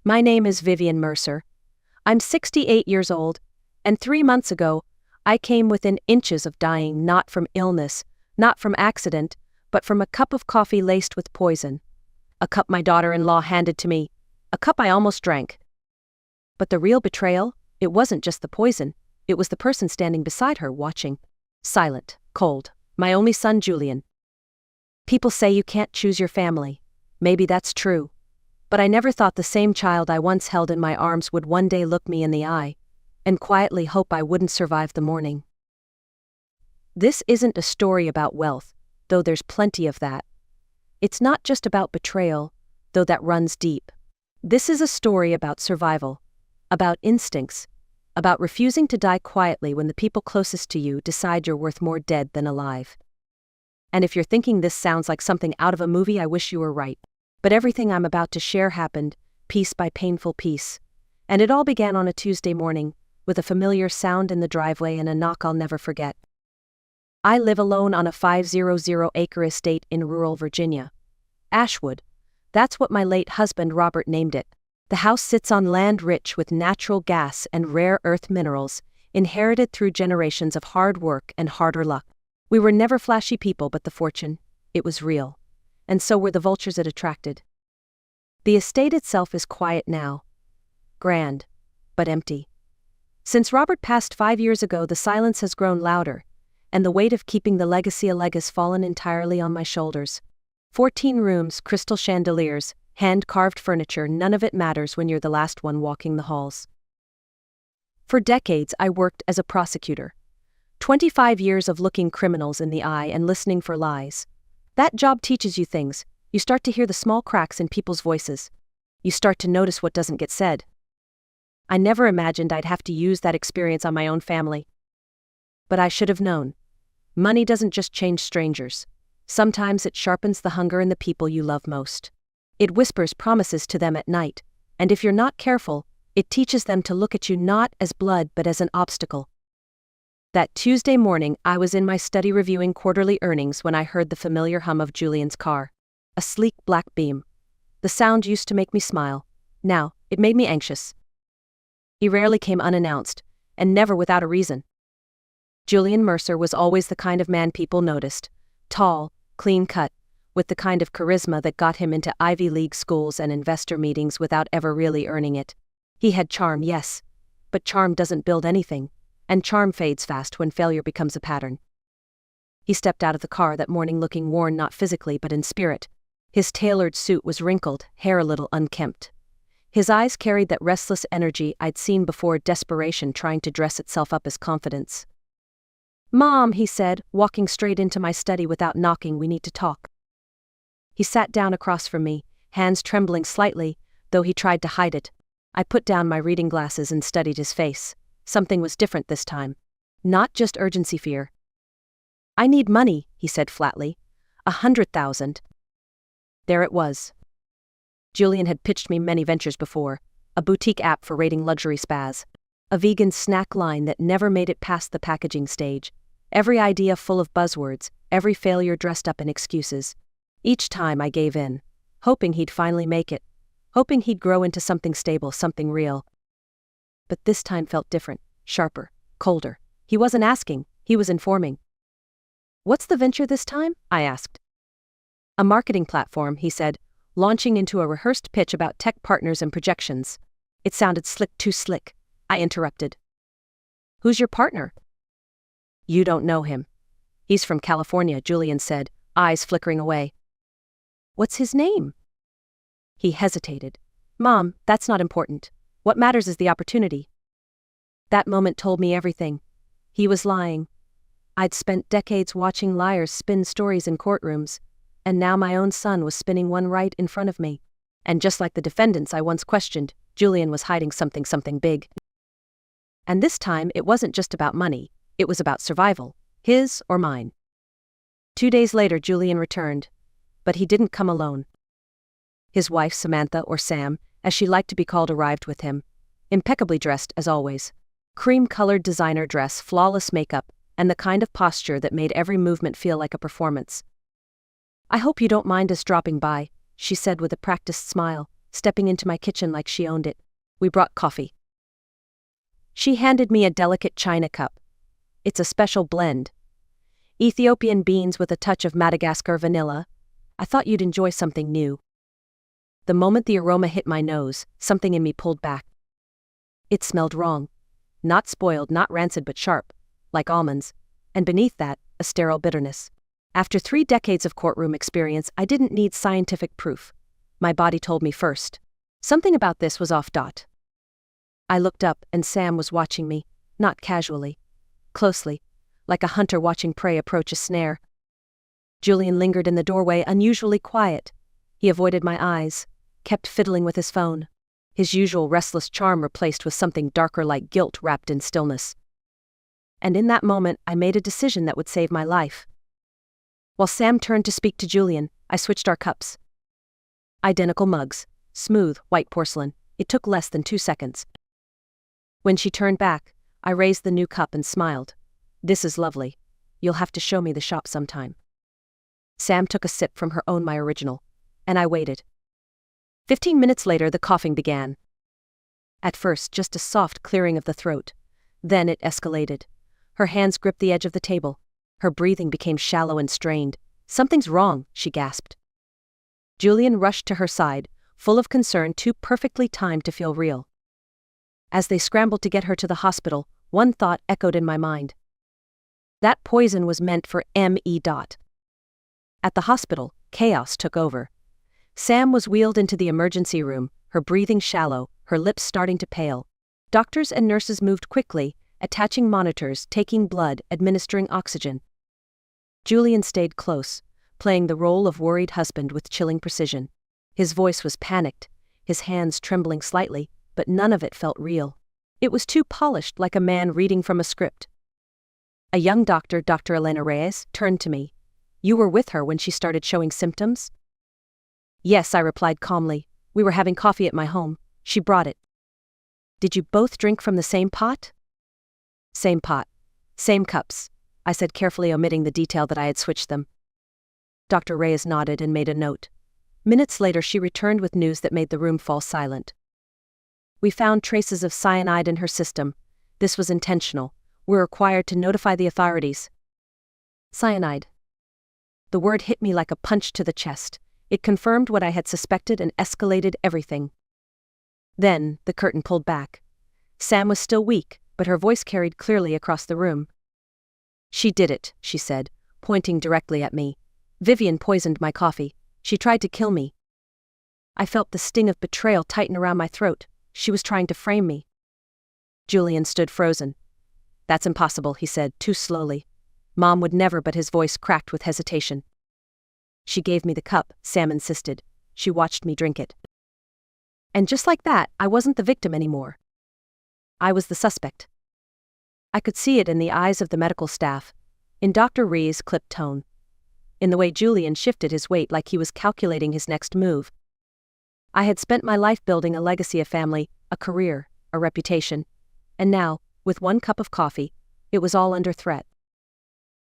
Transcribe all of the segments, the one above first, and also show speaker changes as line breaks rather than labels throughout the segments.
My name is Vivian Mercer. I'm 68 years old, and 3 months ago, I came within inches of dying, not from illness, not from accident, but from a cup of coffee laced with poison. A cup my daughter-in-law handed to me, a cup I almost drank. But the real betrayal, it wasn't just the poison, it was the person standing beside her watching. Silent, cold, my only son Julian. People say you can't choose your family. Maybe that's true. But I never thought the same child I once held in my arms would one day look me in the eye, and quietly hope I wouldn't survive the morning. This isn't a story about wealth, though there's plenty of that. It's not just about betrayal, though that runs deep. This is a story about survival, about instincts, about refusing to die quietly when the people closest to you decide you're worth more dead than alive. And if you're thinking this sounds like something out of a movie, I wish you were right. But everything I'm about to share happened, piece by painful piece. And it all began on a Tuesday morning, with a familiar sound in the driveway and a knock I'll never forget. I live alone on a 500-acre estate in rural Virginia. Ashwood. That's what my late husband Robert named it. The house sits on land rich with natural gas and rare earth minerals, inherited through generations of hard work and harder luck. We were never flashy people, but the fortune, it was real. And so were the vultures it attracted. The estate itself is quiet now. Grand, but empty. Since Robert passed 5 years ago, the silence has grown louder, and the weight of keeping the legacy alive has fallen entirely on my shoulders. 14 rooms, crystal chandeliers, hand-carved furniture, none of it matters when you're the last one walking the halls. For decades, I worked as a prosecutor. 25 years of looking criminals in the eye and listening for lies. That job teaches you things. You start to hear the small cracks in people's voices. You start to notice what doesn't get said. I never imagined I'd have to use that experience on my own family. But I should have known. Money doesn't just change strangers. Sometimes it sharpens the hunger in the people you love most. It whispers promises to them at night, and if you're not careful, it teaches them to look at you not as blood but as an obstacle. That Tuesday morning, I was in my study reviewing quarterly earnings when I heard the familiar hum of Julian's car. A sleek black Beam. The sound used to make me smile. Now, it made me anxious. He rarely came unannounced, and never without a reason. Julian Mercer was always the kind of man people noticed. Tall, clean-cut, with the kind of charisma that got him into Ivy League schools and investor meetings without ever really earning it. He had charm, yes, but charm doesn't build anything. And charm fades fast when failure becomes a pattern. He stepped out of the car that morning looking worn not physically but in spirit. His tailored suit was wrinkled, hair a little unkempt. His eyes carried that restless energy I'd seen before, desperation trying to dress itself up as confidence. "Mom," he said, walking straight into my study without knocking, "we need to talk." He sat down across from me, hands trembling slightly, though he tried to hide it. I put down my reading glasses and studied his face. Something was different this time. Not just urgency, fear. "I need money," he said flatly. 100,000. There it was. Julian had pitched me many ventures before. A boutique app for rating luxury spas. A vegan snack line that never made it past the packaging stage. Every idea full of buzzwords, every failure dressed up in excuses. Each time I gave in, hoping he'd finally make it. Hoping he'd grow into something stable, something real. But this time felt different, sharper, colder. He wasn't asking, he was informing. "What's the venture this time?" I asked. "A marketing platform," he said, launching into a rehearsed pitch about tech partners and projections. It sounded slick, too slick. I interrupted. "Who's your partner?" "You don't know him. He's from California," Julian said, eyes flickering away. "What's his name?" He hesitated. "Mom, that's not important. What matters is the opportunity." That moment told me everything. He was lying. I'd spent decades watching liars spin stories in courtrooms, and now my own son was spinning one right in front of me. And just like the defendants I once questioned, Julian was hiding something big. And this time it wasn't just about money, it was about survival, his or mine. 2 days later Julian returned, but he didn't come alone. His wife Samantha, or Sam, as she liked to be called, arrived with him, impeccably dressed as always. Cream-colored designer dress, flawless makeup, and the kind of posture that made every movement feel like a performance. "I hope you don't mind us dropping by," she said with a practiced smile, stepping into my kitchen like she owned it. We brought coffee. She handed me a delicate china cup. It's a special blend. Ethiopian beans with a touch of Madagascar vanilla. I thought you'd enjoy something new. The moment the aroma hit my nose, something in me pulled back. It smelled wrong. Not spoiled, not rancid, but sharp, like almonds. And beneath that, a sterile bitterness. After 3 decades of courtroom experience, I didn't need scientific proof. My body told me first. Something about this was off. I looked up, and Sam was watching me, not casually. Closely, like a hunter watching prey approach a snare. Julian lingered in the doorway, unusually quiet. He avoided my eyes, kept fiddling with his phone. His usual restless charm replaced with something darker like guilt wrapped in stillness. And in that moment, I made a decision that would save my life. While Sam turned to speak to Julian, I switched our cups. Identical mugs, smooth, white porcelain. It took less than 2 seconds. When she turned back, I raised the new cup and smiled. This is lovely. You'll have to show me the shop sometime. Sam took a sip from her own my original, and I waited. 15 minutes later, the coughing began. At first, just a soft clearing of the throat. Then it escalated. Her hands gripped the edge of the table. Her breathing became shallow and strained. Something's wrong, she gasped. Julian rushed to her side, full of concern, too perfectly timed to feel real. As they scrambled to get her to the hospital, one thought echoed in my mind. That poison was meant for M.E. At the hospital, chaos took over. Sam was wheeled into the emergency room, her breathing shallow, her lips starting to pale. Doctors and nurses moved quickly, attaching monitors, taking blood, administering oxygen. Julian stayed close, playing the role of worried husband with chilling precision. His voice was panicked, his hands trembling slightly, but none of it felt real. It was too polished, like a man reading from a script. A young doctor, Dr. Elena Reyes, turned to me. You were with her when she started showing symptoms? Yes, I replied calmly. We were having coffee at my home. She brought it. Did you both drink from the same pot? Same pot. Same cups, I said, carefully omitting the detail that I had switched them. Dr. Reyes nodded and made a note. Minutes later, she returned with news that made the room fall silent. We found traces of cyanide in her system. This was intentional. We're required to notify the authorities. Cyanide. The word hit me like a punch to the chest. It confirmed what I had suspected and escalated everything. Then, the curtain pulled back. Sam was still weak, but her voice carried clearly across the room. She did it, she said, pointing directly at me. Vivian poisoned my coffee. She tried to kill me. I felt the sting of betrayal tighten around my throat. She was trying to frame me. Julian stood frozen. That's impossible, he said, too slowly. Mom would never, but his voice cracked with hesitation. She gave me the cup, Sam insisted. She watched me drink it. And just like that, I wasn't the victim anymore. I was the suspect. I could see it in the eyes of the medical staff, in Dr. Rhee's clipped tone, in the way Julian shifted his weight like he was calculating his next move. I had spent my life building a legacy of family, a career, a reputation, and now, with 1 cup of coffee, it was all under threat.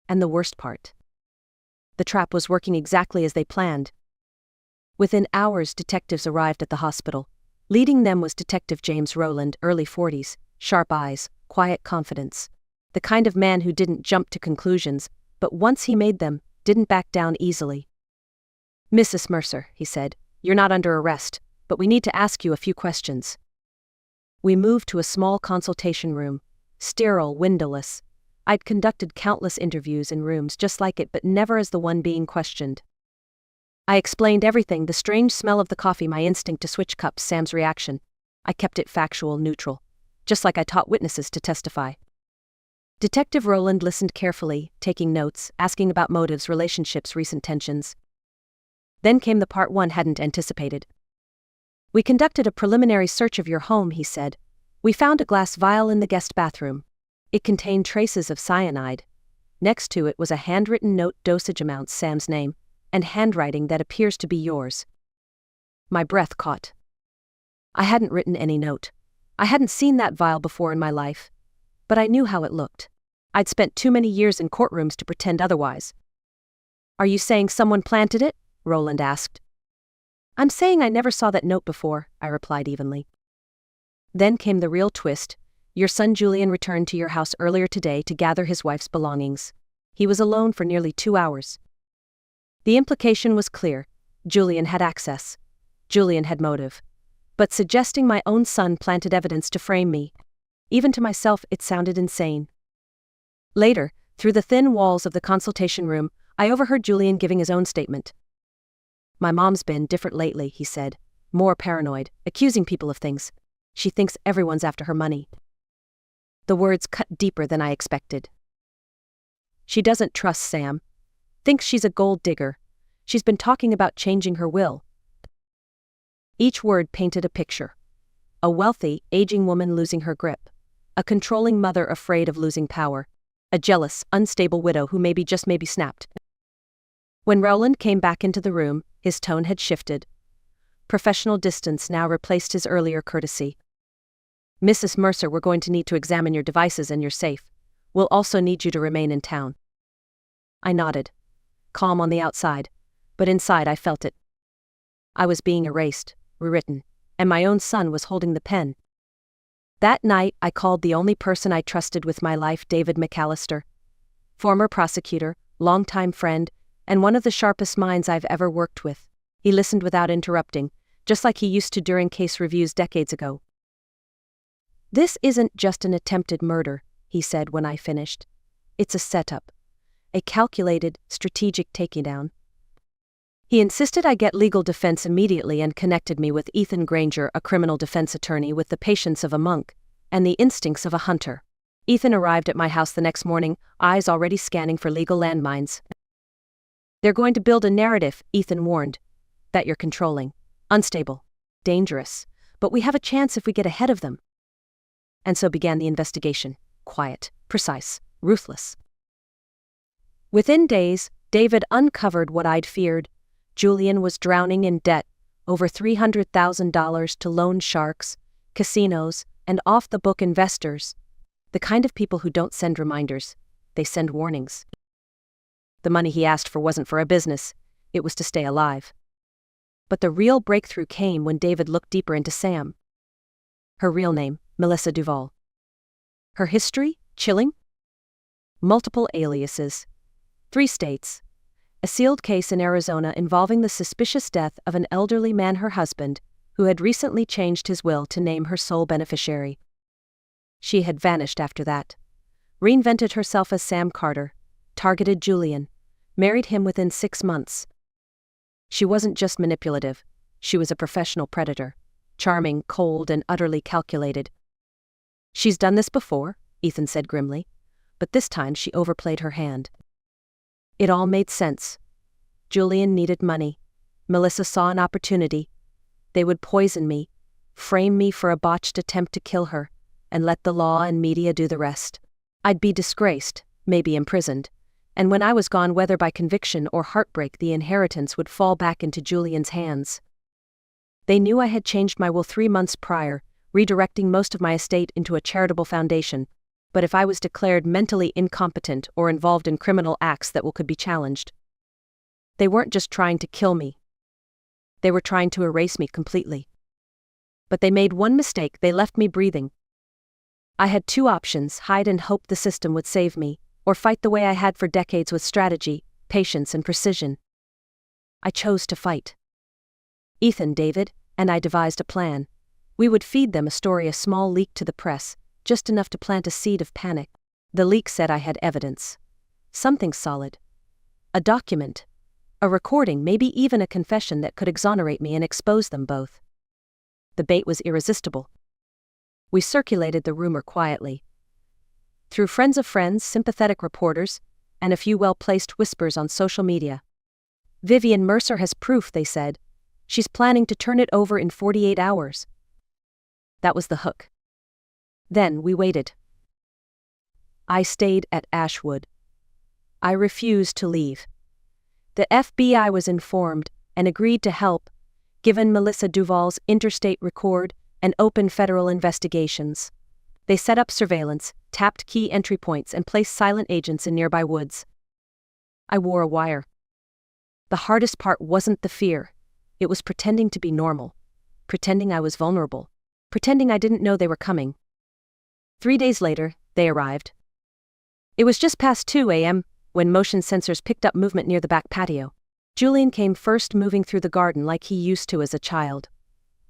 And the worst part. The trap was working exactly as they planned. Within hours, detectives arrived at the hospital. Leading them was Detective James Rowland, early 40s, sharp eyes, quiet confidence. The kind of man who didn't jump to conclusions, but once he made them, didn't back down easily. Mrs. Mercer, he said, you're not under arrest, but we need to ask you a few questions. We moved to a small consultation room, sterile, windowless. I'd conducted countless interviews in rooms just like it, but never as the one being questioned. I explained everything, the strange smell of the coffee, my instinct to switch cups, Sam's reaction. I kept it factual, neutral, just like I taught witnesses to testify. Detective Rowland listened carefully, taking notes, asking about motives, relationships, recent tensions. Then came the part one hadn't anticipated. We conducted a preliminary search of your home, he said. We found a glass vial in the guest bathroom. It contained traces of cyanide. Next to it was a handwritten note, dosage amounts, Sam's name, and handwriting that appears to be yours. My breath caught. I hadn't written any note. I hadn't seen that vial before in my life, but I knew how it looked. I'd spent too many years in courtrooms to pretend otherwise. Are you saying someone planted it? Rowland asked. I'm saying I never saw that note before, I replied evenly. Then came the real twist. Your son Julian returned to your house earlier today to gather his wife's belongings. He was alone for nearly 2 hours. The implication was clear. Julian had access. Julian had motive. But suggesting my own son planted evidence to frame me. Even to myself, it sounded insane. Later, through the thin walls of the consultation room, I overheard Julian giving his own statement. My mom's been different lately, he said. More paranoid, accusing people of things. She thinks everyone's after her money. The words cut deeper than I expected. She doesn't trust Sam. Thinks she's a gold digger. She's been talking about changing her will. Each word painted a picture. A wealthy, aging woman losing her grip. A controlling mother afraid of losing power. A jealous, unstable widow who maybe snapped. When Rowland came back into the room, his tone had shifted. Professional distance now replaced his earlier courtesy. Mrs. Mercer, we're going to need to examine your devices and your safe. We'll also need you to remain in town. I nodded. Calm on the outside, but inside I felt it. I was being erased, rewritten, and my own son was holding the pen. That night, I called the only person I trusted with my life, David McAllister. Former prosecutor, longtime friend, and one of the sharpest minds I've ever worked with. He listened without interrupting, just like he used to during case reviews decades ago. This isn't just an attempted murder, he said when I finished. It's a setup. A calculated, strategic takedown. He insisted I get legal defense immediately and connected me with Ethan Granger, a criminal defense attorney with the patience of a monk and the instincts of a hunter. Ethan arrived at my house the next morning, eyes already scanning for legal landmines. They're going to build a narrative, Ethan warned, that you're controlling, unstable, dangerous, but we have a chance if we get ahead of them. And so began the investigation, quiet, precise, ruthless. Within days, David uncovered what I'd feared. Julian was drowning in debt, over $300,000 to loan sharks, casinos, and off-the-book investors. The kind of people who don't send reminders, they send warnings. The money he asked for wasn't for a business, it was to stay alive. But the real breakthrough came when David looked deeper into Sam. Her real name, Melissa Duval. Her history, chilling? Multiple aliases. 3 states. A sealed case in Arizona involving the suspicious death of an elderly man, her husband, who had recently changed his will to name her sole beneficiary. She had vanished after that. Reinvented herself as Sam Carter, targeted Julian, married him within 6 months. She wasn't just manipulative, she was a professional predator, charming, cold, and utterly calculated. She's done this before, Ethan said grimly, but this time she overplayed her hand. It all made sense. Julian needed money. Melissa saw an opportunity. They would poison me, frame me for a botched attempt to kill her, and let the law and media do the rest. I'd be disgraced, maybe imprisoned, and when I was gone, whether by conviction or heartbreak, the inheritance would fall back into Julian's hands. They knew I had changed my will 3 months prior, redirecting most of my estate into a charitable foundation, but if I was declared mentally incompetent or involved in criminal acts that could be challenged. They weren't just trying to kill me. They were trying to erase me completely. But they made one mistake, they left me breathing. I had 2 options, hide and hope the system would save me, or fight the way I had for decades with strategy, patience, and precision. I chose to fight. Ethan, David, and I devised a plan. We would feed them a story, a small leak to the press, just enough to plant a seed of panic. The leak said I had evidence. Something solid. A document. A recording, maybe even a confession that could exonerate me and expose them both. The bait was irresistible. We circulated the rumor quietly. Through friends of friends, sympathetic reporters, and a few well-placed whispers on social media. Vivian Mercer has proof, they said. She's planning to turn it over in 48 hours. That was the hook. Then we waited. I stayed at Ashwood. I refused to leave. The FBI was informed and agreed to help, given Melissa Duval's interstate record and open federal investigations. They set up surveillance, tapped key entry points, and placed silent agents in nearby woods. I wore a wire. The hardest part wasn't the fear. It was pretending to be normal. Pretending I was vulnerable. Pretending I didn't know they were coming. 3 days later, they arrived. It was just past 2 a.m. when motion sensors picked up movement near the back patio. Julian came first, moving through the garden like he used to as a child.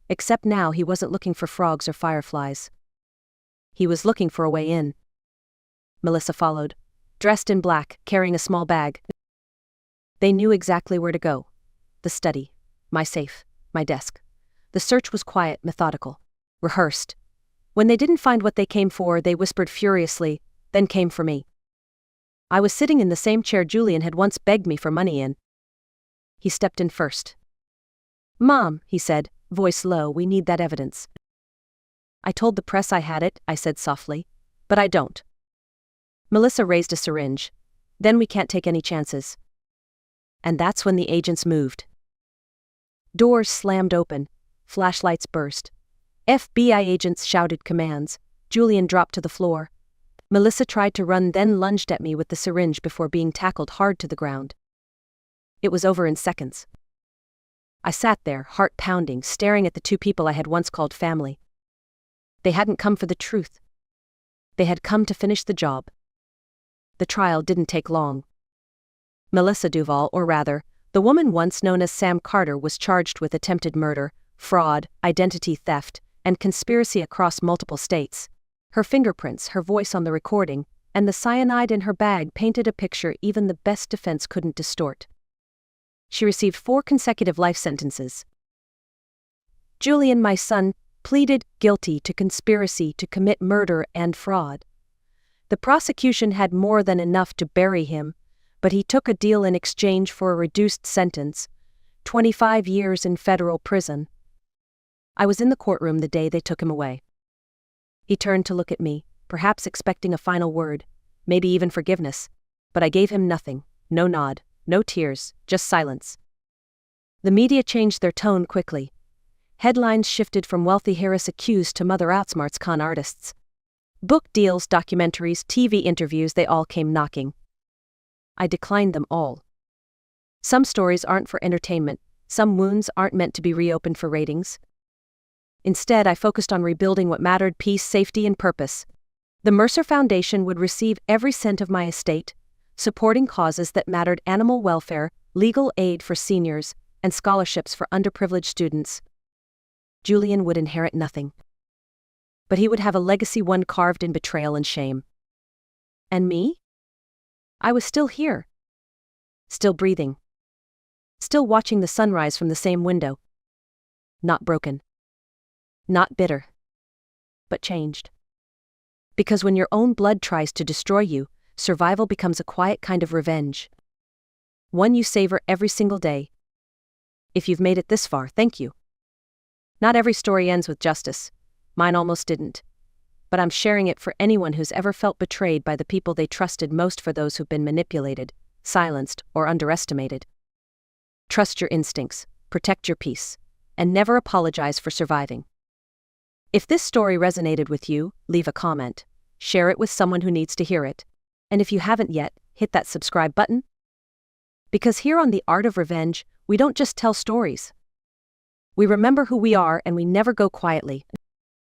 Except now he wasn't looking for frogs or fireflies. He was looking for a way in. Melissa followed, dressed in black, carrying a small bag. They knew exactly where to go. The study, my safe, my desk. The search was quiet, methodical, rehearsed. When they didn't find what they came for, they whispered furiously, then came for me. I was sitting in the same chair Julian had once begged me for money in. He stepped in first. "Mom," he said, voice low, "we need that evidence." "I told the press I had it," I said softly, "but I don't." Melissa raised a syringe. "Then we can't take any chances." And that's when the agents moved. Doors slammed open. Flashlights burst. FBI agents shouted commands. Julian dropped to the floor. Melissa tried to run, then lunged at me with the syringe before being tackled hard to the ground. It was over in seconds. I sat there, heart pounding, staring at the two people I had once called family. They hadn't come for the truth. They had come to finish the job. The trial didn't take long. Melissa Duval, or rather, the woman once known as Sam Carter, was charged with attempted murder, fraud, identity theft, and conspiracy across multiple states. Her fingerprints, her voice on the recording, and the cyanide in her bag painted a picture even the best defense couldn't distort. She received 4 consecutive life sentences. Julian, my son, pleaded guilty to conspiracy to commit murder and fraud. The prosecution had more than enough to bury him, but he took a deal in exchange for a reduced sentence, 25 years in federal prison. I was in the courtroom the day they took him away. He turned to look at me, perhaps expecting a final word, maybe even forgiveness, but I gave him nothing, no nod, no tears, just silence. The media changed their tone quickly. Headlines shifted from wealthy Harris accused to mother outsmarts con artists. Book deals, documentaries, TV interviews, they all came knocking. I declined them all. Some stories aren't for entertainment, some wounds aren't meant to be reopened for ratings. Instead, I focused on rebuilding what mattered: peace, safety, and purpose. The Mercer Foundation would receive every cent of my estate, supporting causes that mattered: animal welfare, legal aid for seniors, and scholarships for underprivileged students. Julian would inherit nothing. But he would have a legacy, one carved in betrayal and shame. And me? I was still here. Still breathing. Still watching the sunrise from the same window. Not broken. Not bitter. But changed. Because when your own blood tries to destroy you, survival becomes a quiet kind of revenge. One you savor every single day. If you've made it this far, thank you. Not every story ends with justice. Mine almost didn't. But I'm sharing it for anyone who's ever felt betrayed by the people they trusted most, for those who've been manipulated, silenced, or underestimated. Trust your instincts, protect your peace, and never apologize for surviving. If this story resonated with you, leave a comment, share it with someone who needs to hear it, and if you haven't yet, hit that subscribe button. Because here on The Art of Revenge, we don't just tell stories. We remember who we are, and we never go quietly.